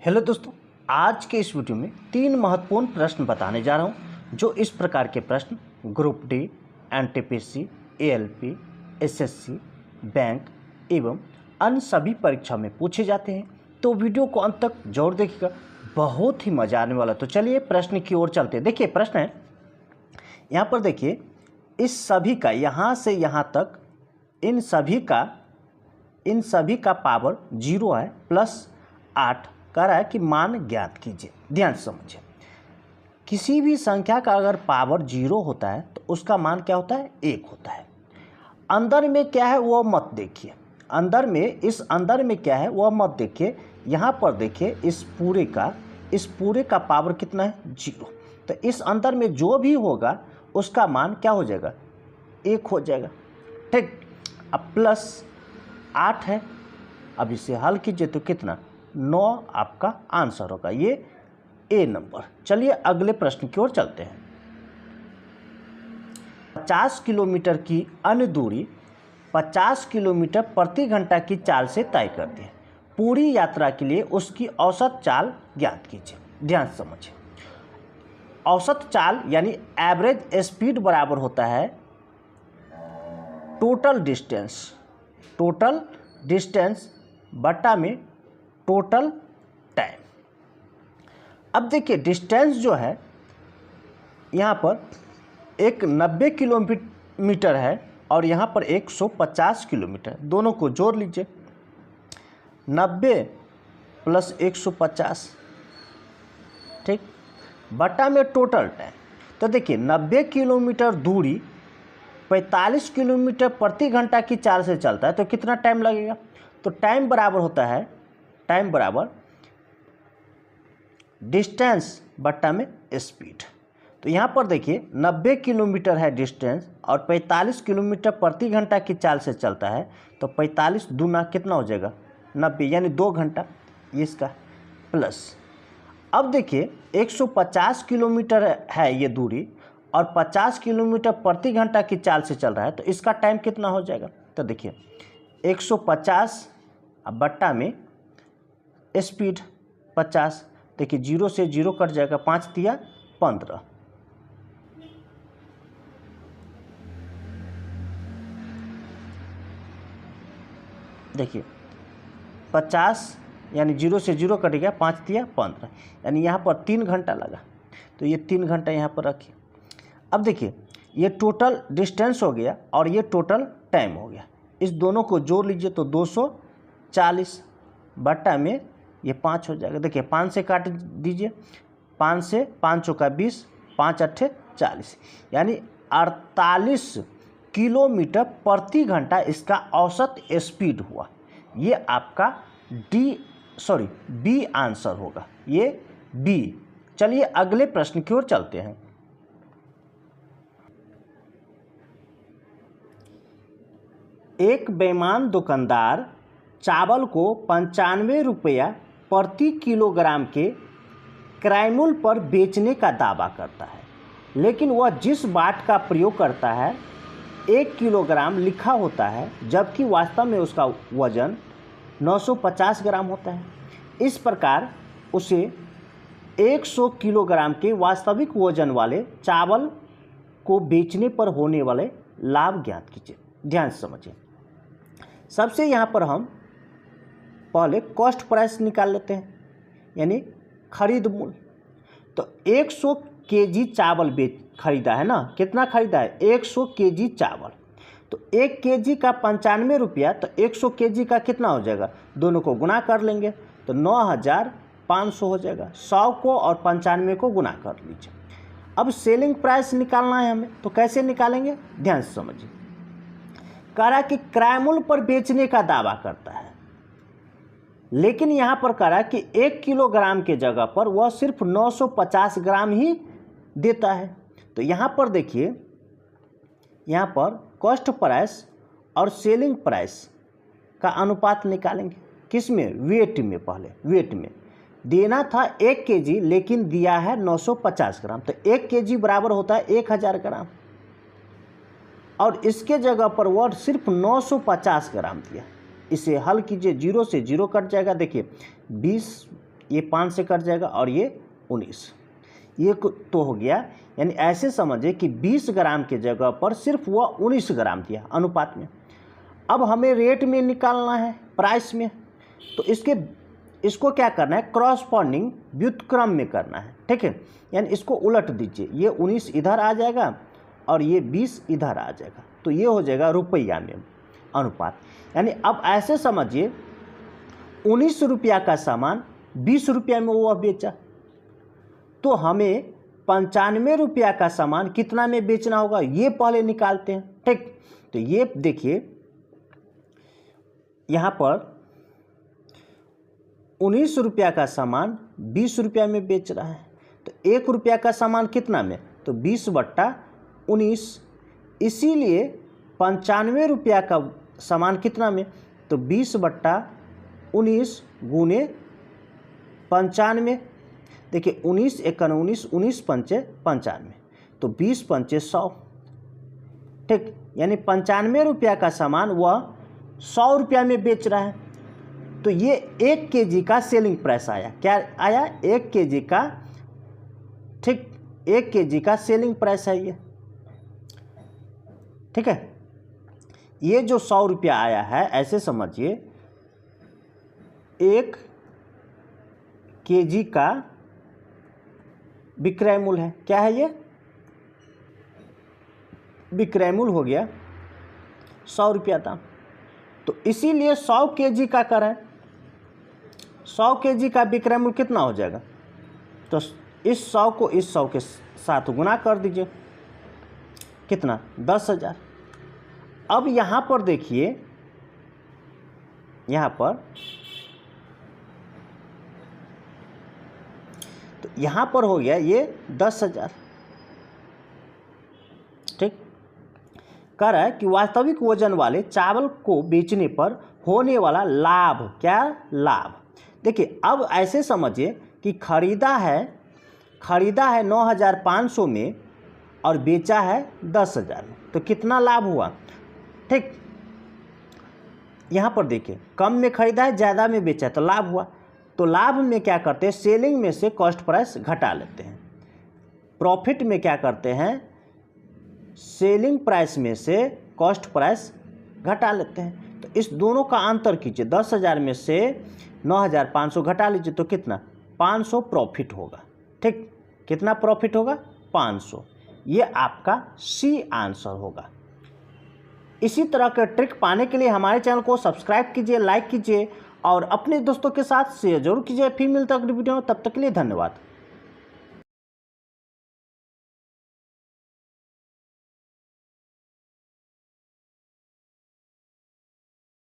Hello दोस्तों, आज के इस वीडियो में 3 महत्वपूर्ण प्रश्न बताने जा रहा हूं, जो इस प्रकार के प्रश्न group D, NTPC, ALP, SSC, bank एवं अन्य सभी परीक्षा में पूछे जाते हैं। तो वीडियो को अंत तक जरूर देखिएगा, बहुत ही मजा आने वाला। तो चलिए प्रश्न की ओर चलते हैं। देखिए प्रश्न है, यहाँ पर देखिए इस सभी का यहाँ से यहाँ तक इन सभी का पावर 0 है प्लस 8 कह रहा है कि मान ज्ञात कीजिए। ध्यान से समझिए, किसी भी संख्या का अगर पावर 0 होता है तो उसका मान क्या होता है? 1 होता है। अंदर में क्या है वो मत देखिए, अंदर में क्या है वह मत देखिए। यहाँ पर देखिए इस पूरे का पावर कितना है? 0। तो इस अंदर में जो भी होगा उसका मान क्या हो जाएगा? 1 हो जाएगा। ठीक, अब प्लस 8 है, अब इसे हल कीजिए तो कितना? 9 आपका आंसर होगा, ये ए नंबर। चलिए अगले प्रश्न की ओर चलते हैं। 50 किलोमीटर की अन्य दूरी 50 किलोमीटर प्रति घंटा की चाल से तय करती है। पूरी यात्रा के लिए उसकी औसत चाल ज्ञात कीजिए। ध्यान से समझिए, औसत चाल यानी एवरेज स्पीड बराबर होता है टोटल डिस्टेंस बटा में टोटल टाइम। अब देखिए डिस्टेंस जो है यहाँ पर एक 90 किलोमीटर है और यहाँ पर 150 किलोमीटर, दोनों को जोड़ लीजिए। 90 प्लस 150, ठीक, बटा में टोटल टाइम। तो देखिए 90 किलोमीटर दूरी 45 किलोमीटर प्रति घंटा की चाल से चलता है तो कितना टाइम लगेगा? तो टाइम बराबर होता है डिस्टेंस बटा में स्पीड। तो यहाँ पर देखिए 90 किलोमीटर है डिस्टेंस और 45 किलोमीटर प्रति घंटा की चाल से चलता है, तो 45 दूना कितना हो जाएगा? 90, यानी 2 घंटा, ये इसका प्लस। अब देखिए 150 किलोमीटर है ये दूरी और 50 किलोमीटर प्रति घंटा की चाल से चल रहा है, तो इसका टाइम कितना हो जाएगा? तो देखिए 150 बट्टा में स्पीड 50, देखिए 0 से 0 कट जाएगा, 5 दिया 15। देखिए 50 यानी 0 से 0 कट गया, 5 दिया 15, यानी यहाँ पर 3 घंटा लगा। तो ये 3 घंटा यहाँ पर रखिए। अब देखिए ये टोटल डिस्टेंस हो गया और ये टोटल टाइम हो गया, इस दोनों को जोड़ लीजिए तो 240 बट्टा में ये 5 हो जाएगा। देखिए 5 से काट दीजिए, 5 से 5 चौका 20, 5 अट्ठे 40, यानी 48 किलोमीटर प्रति घंटा इसका औसत स्पीड हुआ। ये आपका बी आंसर होगा, ये बी। चलिए अगले प्रश्न की ओर चलते हैं। एक बेईमान दुकानदार चावल को 95 रुपया प्रति किलोग्राम के क्रय मूल्य पर बेचने का दावा करता है, लेकिन वह जिस बाट का प्रयोग करता है 1 किलोग्राम लिखा होता है, जबकि वास्तव में उसका वजन 950 ग्राम होता है। इस प्रकार उसे 100 किलोग्राम के वास्तविक वजन वाले चावल को बेचने पर होने वाले लाभ ज्ञात कीजिए। ध्यान से समझिए, सबसे यहाँ पर हम पहले कॉस्ट प्राइस निकाल लेते हैं, यानी खरीद मूल्य। तो 100 केजी चावल खरीदा है ना, कितना खरीदा है? 100 केजी चावल। तो 1 केजी का 95 रुपया, तो 100 केजी का कितना हो जाएगा? दोनों को गुना कर लेंगे तो 9500 हो जाएगा। 100 को और 95 को गुना कर लीजिए। अब सेलिंग प्राइस निकालना है हमें, तो कैसे निकालेंगे? ध्यान से समझिए, कह रहा कि क्रय मूल्य पर बेचने का दावा करता है, लेकिन यहाँ पर कह रहा है कि 1 किलोग्राम के जगह पर वह सिर्फ 950 ग्राम ही देता है। तो यहाँ पर देखिए, यहाँ पर कॉस्ट प्राइस और सेलिंग प्राइस का अनुपात निकालेंगे। किस में? वेट में। पहले वेट में देना था 1 केजी, लेकिन दिया है 950 ग्राम, तो 1 केजी बराबर होता है 1000 ग्राम और इसके जगह पर वह सिर्फ 950 ग्राम दिया। इसे हल कीजिए, 0 से 0 कट जाएगा। देखिए 20 ये 5 से कट जाएगा और ये 19, ये तो हो गया। यानी ऐसे समझिए कि 20 ग्राम के जगह पर सिर्फ वह 19 ग्राम दिया अनुपात में। अब हमें रेट में निकालना है, प्राइस में, तो इसको क्या करना है, क्रॉसपॉन्डिंग व्युत्क्रम में करना है, ठीक है। यानी इसको उलट दीजिए, ये 19 इधर आ जाएगा और ये 20 इधर आ जाएगा, तो ये हो जाएगा रुपया में अनुपात। यानी अब ऐसे समझिए 19 रुपया का सामान 20 रुपया में वो बेचा, तो हमें 95 रुपया का सामान कितना में बेचना होगा, ये पहले निकालते हैं, ठीक। तो ये देखिए यहाँ पर 19 रुपया का सामान 20 रुपया में बेच रहा है, तो 1 रुपया का सामान कितना में, तो 20/19, इसीलिए 95 रुपया का सामान कितना में, तो 20/19 गुने 95। देखिए 19 × 19, 19 × 5 = 95, तो 20 × 5 = 100, ठीक। यानी 95 रुपया का सामान वह 100 रुपया में बेच रहा है। तो ये 1 kg का सेलिंग प्राइस आया, क्या आया, 1 kg का, ठीक, 1 kg का सेलिंग प्राइस है ये, ठीक है। ये जो 100 रुपया आया है, ऐसे समझिए 1 kg का विक्रय मूल्य है, क्या है ये, विक्रय मूल्य हो गया 100 रुपया था। तो इसीलिए 100 kg का करें, 100 kg का विक्रय मूल्य कितना हो जाएगा, तो इस 100 को इस 100 के साथ गुना कर दीजिए, कितना, 10,000। अब यहाँ पर देखिए, यहाँ पर, तो यहाँ पर हो गया ये 10,000, ठीक। कह रहा है कि वास्तविक वजन वाले चावल को बेचने पर होने वाला लाभ, क्या लाभ। देखिए अब ऐसे समझिए कि खरीदा है 9,500 में और बेचा है 10,000 में, तो कितना लाभ हुआ, ठीक। यहाँ पर देखिए कम में खरीदा है, ज़्यादा में बेचा है, तो लाभ हुआ। तो लाभ में क्या करते हैं, सेलिंग में से कॉस्ट प्राइस घटा लेते हैं। प्रॉफिट में क्या करते हैं, सेलिंग प्राइस में से कॉस्ट प्राइस घटा लेते हैं। तो इस दोनों का अंतर कीजिए, 10,000 में से 9,500 घटा लीजिए, तो कितना, 500 प्रॉफिट होगा, ठीक। कितना प्रॉफिट होगा, 500। ये आपका सी आंसर होगा। इसी तरह के ट्रिक पाने के लिए हमारे चैनल को सब्सक्राइब कीजिए, लाइक कीजिए और अपने दोस्तों के साथ शेयर जरूर कीजिए। फिर मिलते हैं अगली वीडियो में, तब तक के लिए धन्यवाद।